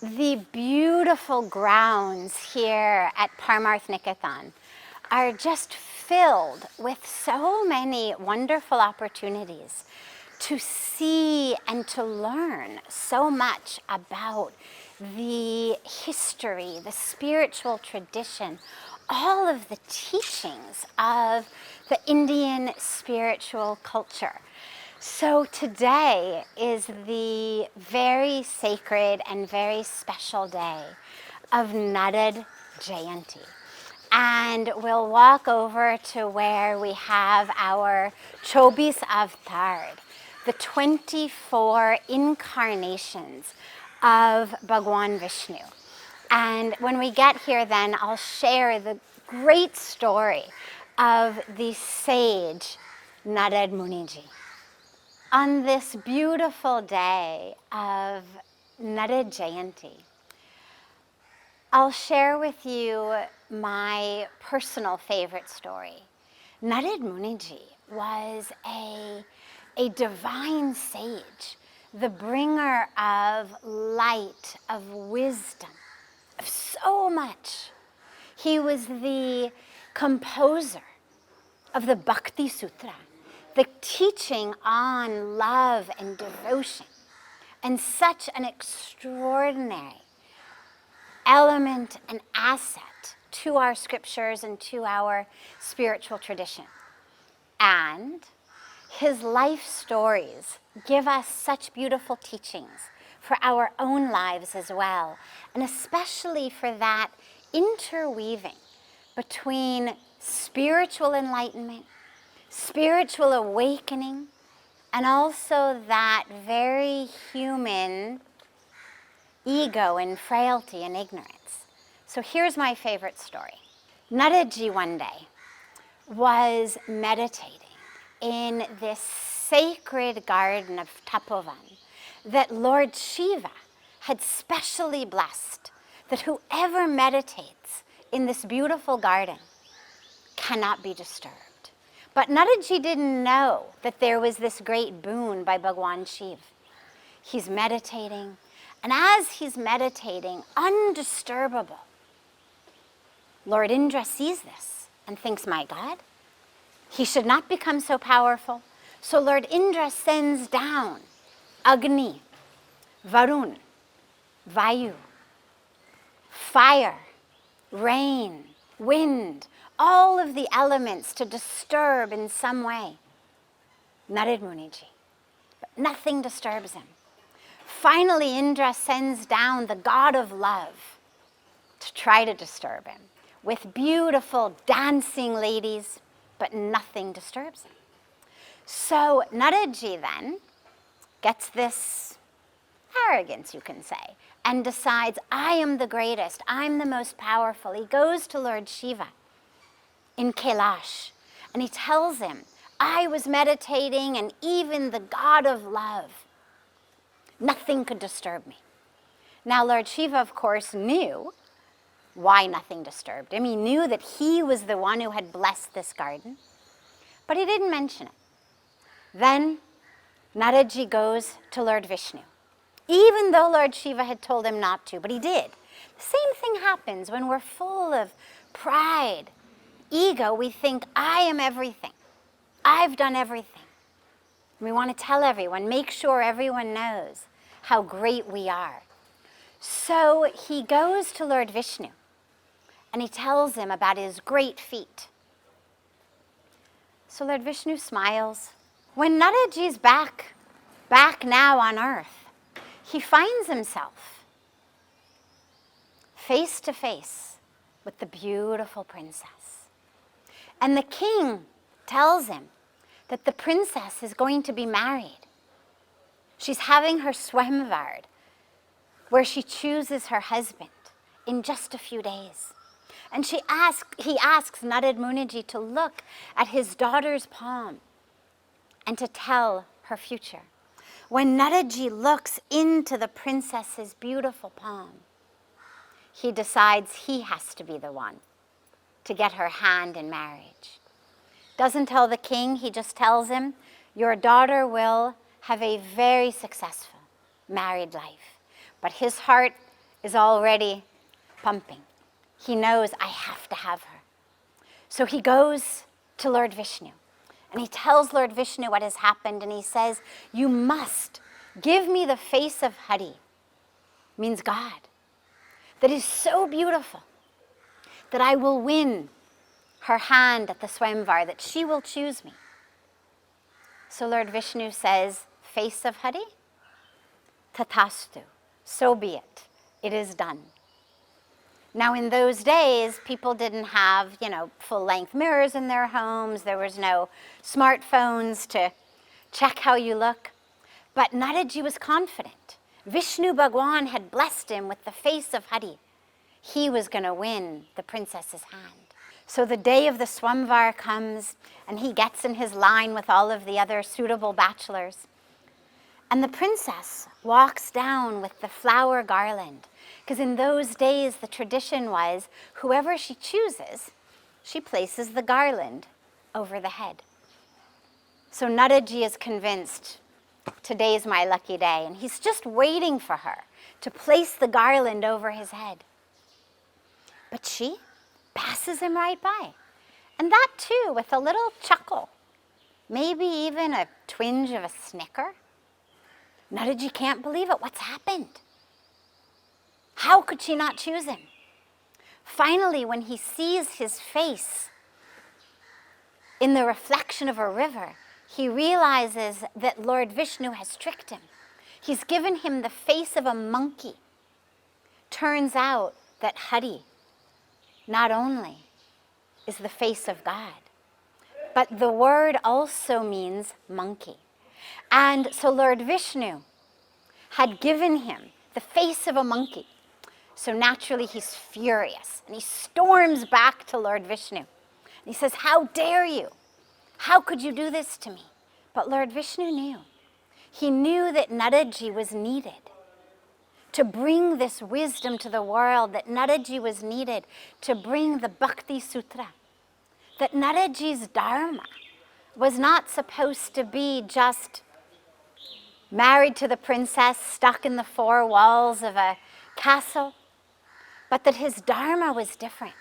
The beautiful grounds here at Parmarth Niketan are just filled with so many wonderful opportunities to see and to learn so much about the history, the spiritual tradition, all of the teachings of the Indian spiritual culture. So today is the very sacred and very special day of Narad Jayanti. And we'll walk over to where we have our 24 Avatar, the 24 incarnations of Bhagwan Vishnu. And when we get here then, I'll share the great story of the sage Narad Muniji. On this beautiful day of Narad Jayanti, I'll share with you my personal favorite story. Narad Muniji was a divine sage, the bringer of light, of wisdom, of so much. He was the composer of the Bhakti Sutra, the teaching on love and devotion, and such an extraordinary element and asset to our scriptures and to our spiritual tradition. And his life stories give us such beautiful teachings for our own lives as well, and especially for that interweaving between spiritual enlightenment, spiritual awakening, and also that very human ego and frailty and ignorance. So here's my favorite story. Naradji one day was meditating in this sacred garden of Tapovan that Lord Shiva had specially blessed, that whoever meditates in this beautiful garden cannot be disturbed. But Naradji didn't know that there was this great boon by Bhagwan Shiva. He's meditating, and as he's meditating, undisturbable, Lord Indra sees this and thinks, my God, he should not become so powerful. So Lord Indra sends down Agni, Varun, Vayu, fire, rain, wind, all of the elements to disturb in some way Narad Muniji. But nothing disturbs him. Finally, Indra sends down the god of love to try to disturb him with beautiful dancing ladies, but nothing disturbs him. So Naradji then gets this arrogance, you can say, and decides, I am the greatest, I'm the most powerful. He goes to Lord Shiva in Kailash, and he tells him, I was meditating, and even the god of love, nothing could disturb me. Now, Lord Shiva, of course, knew why nothing disturbed him. He knew that he was the one who had blessed this garden, but he didn't mention it. Then Naradji goes to Lord Vishnu, even though Lord Shiva had told him not to, but he did. The same thing happens when we're full of pride, ego. We think, I am everything. I've done everything. We want to tell everyone, make sure everyone knows how great we are. So he goes to Lord Vishnu and he tells him about his great feat. So Lord Vishnu smiles. When Naradji's back now on earth, he finds himself face to face with the beautiful princess. And the king tells him that the princess is going to be married. She's having her swamvar, where she chooses her husband in just a few days. And he asks Narad Muniji to look at his daughter's palm and to tell her future. When Naradji looks into the princess's beautiful palm, he decides he has to be the one to get her hand in marriage. Doesn't tell the king, he just tells him, your daughter will have a very successful married life. But his heart is already pumping. He knows, I have to have her. So he goes to Lord Vishnu and he tells Lord Vishnu what has happened, and he says, you must give me the face of Hari, means God, that is so beautiful that I will win her hand at the Swamvar, that she will choose me. So Lord Vishnu says, face of Hari, tathastu, so be it. It is done. Now in those days, people didn't have, full-length mirrors in their homes. There was no smartphones to check how you look. But Naradji was confident. Vishnu Bhagwan had blessed him with the face of Hari. He was going to win the princess's hand. So the day of the Swamvar comes, and he gets in his line with all of the other suitable bachelors. And the princess walks down with the flower garland, because in those days the tradition was whoever she chooses, she places the garland over the head. So Naradji is convinced, today's my lucky day, and he's just waiting for her to place the garland over his head. But she passes him right by, and that too with a little chuckle, maybe even a twinge of a snicker. Naradji can't believe it. What's happened? How could she not choose him? Finally, when he sees his face in the reflection of a river, he realizes that Lord Vishnu has tricked him. He's given him the face of a monkey. Turns out that Hari not only is the face of God, but the word also means monkey. And so Lord Vishnu had given him the face of a monkey. So naturally he's furious, and he storms back to Lord Vishnu. And he says, how dare you? How could you do this to me? But Lord Vishnu knew. He knew that Naradji was needed to bring this wisdom to the world, that Naradji was needed to bring the Bhakti Sutra, that Naradji's dharma was not supposed to be just married to the princess, stuck in the four walls of a castle, but that his dharma was different.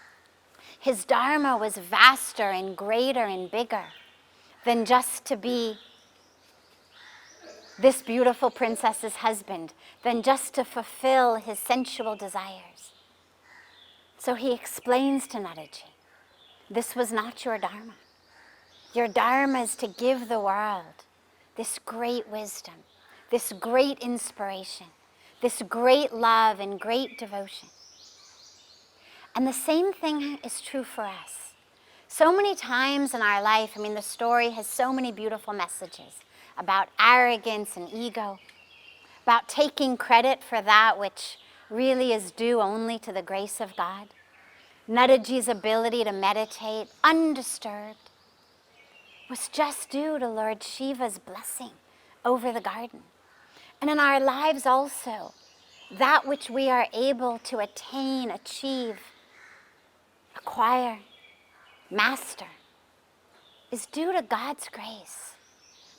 His dharma was vaster and greater and bigger than just to be this beautiful princess's husband, than just to fulfill his sensual desires. So he explains to Naradji, this was not your dharma. Your dharma is to give the world this great wisdom, this great inspiration, this great love and great devotion. And the same thing is true for us. So many times in our life, the story has so many beautiful messages about arrogance and ego, about taking credit for that which really is due only to the grace of God. Naradji's ability to meditate undisturbed was just due to Lord Shiva's blessing over the garden. And in our lives also, that which we are able to attain, achieve, acquire, master, is due to God's grace.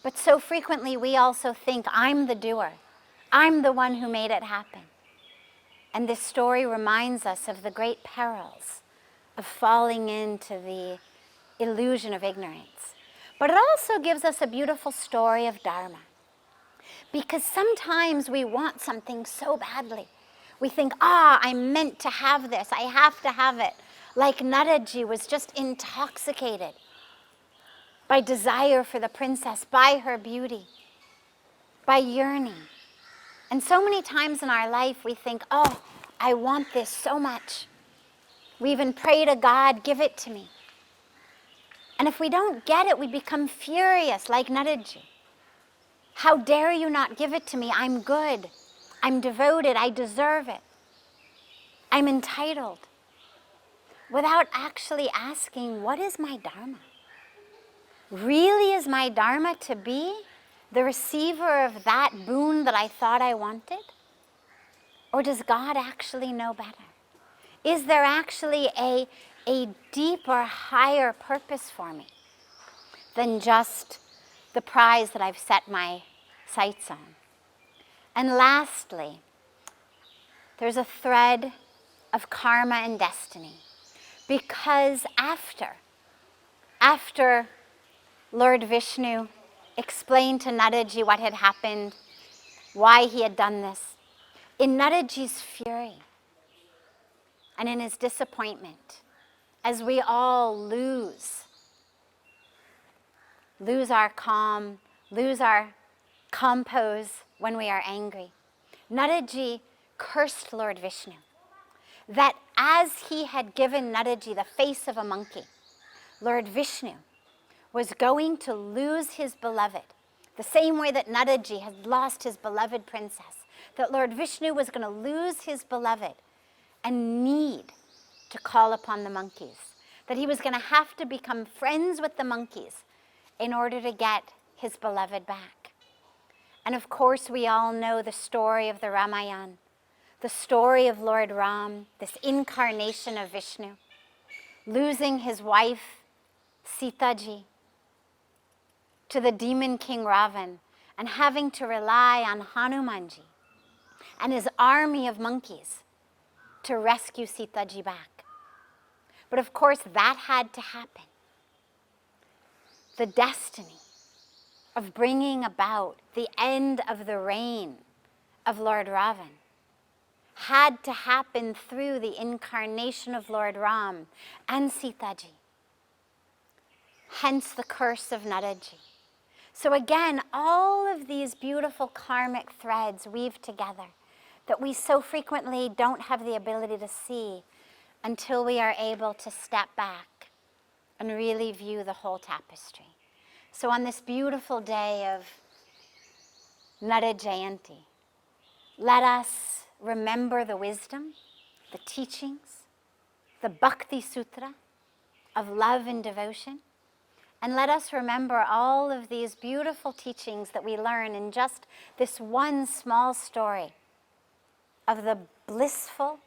But so frequently we also think, I'm the doer. I'm the one who made it happen. And this story reminds us of the great perils of falling into the illusion of ignorance. But it also gives us a beautiful story of dharma. Because sometimes we want something so badly. We think, I'm meant to have this. I have to have it. Like Naradji was just intoxicated by desire for the princess, by her beauty, by yearning. And so many times in our life we think, I want this so much. We even pray to God, give it to me. And if we don't get it, we become furious like Naradji. How dare you not give it to me? I'm good. I'm devoted. I deserve it. I'm entitled. Without actually asking, what is my dharma? Really is my dharma to be the receiver of that boon that I thought I wanted? Or does God actually know better? Is there actually a deeper, higher purpose for me than just the prize that I've set my sights on? And lastly, There's a thread of karma and destiny. Because after Lord Vishnu explained to Naradji what had happened, why he had done this, in Naradji's fury and in his disappointment, as we all lose our calm, lose our compose when we are angry, Naradji cursed Lord Vishnu, that as he had given Naradji the face of a monkey, Lord Vishnu was going to lose his beloved, the same way that Naradji had lost his beloved princess, that Lord Vishnu was going to lose his beloved and need to call upon the monkeys, that he was going to have to become friends with the monkeys in order to get his beloved back. And of course, we all know the story of the Ramayan, the story of Lord Ram, this incarnation of Vishnu, losing his wife, Sita Ji, to the demon king Ravan, and having to rely on Hanumanji and his army of monkeys to rescue Sita Ji back. But of course, that had to happen. The destiny of bringing about the end of the reign of Lord Ravan had to happen through the incarnation of Lord Ram and Sita Ji. Hence the curse of Naradji. So again, all of these beautiful karmic threads weave together that we so frequently don't have the ability to see until we are able to step back and really view the whole tapestry. So on this beautiful day of Narad Jayanti, let us remember the wisdom, the teachings, the Bhakti Sutra of love and devotion, and let us remember all of these beautiful teachings that we learn in just this one small story of the blissful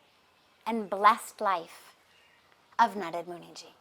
and blessed life of Narad Muniji.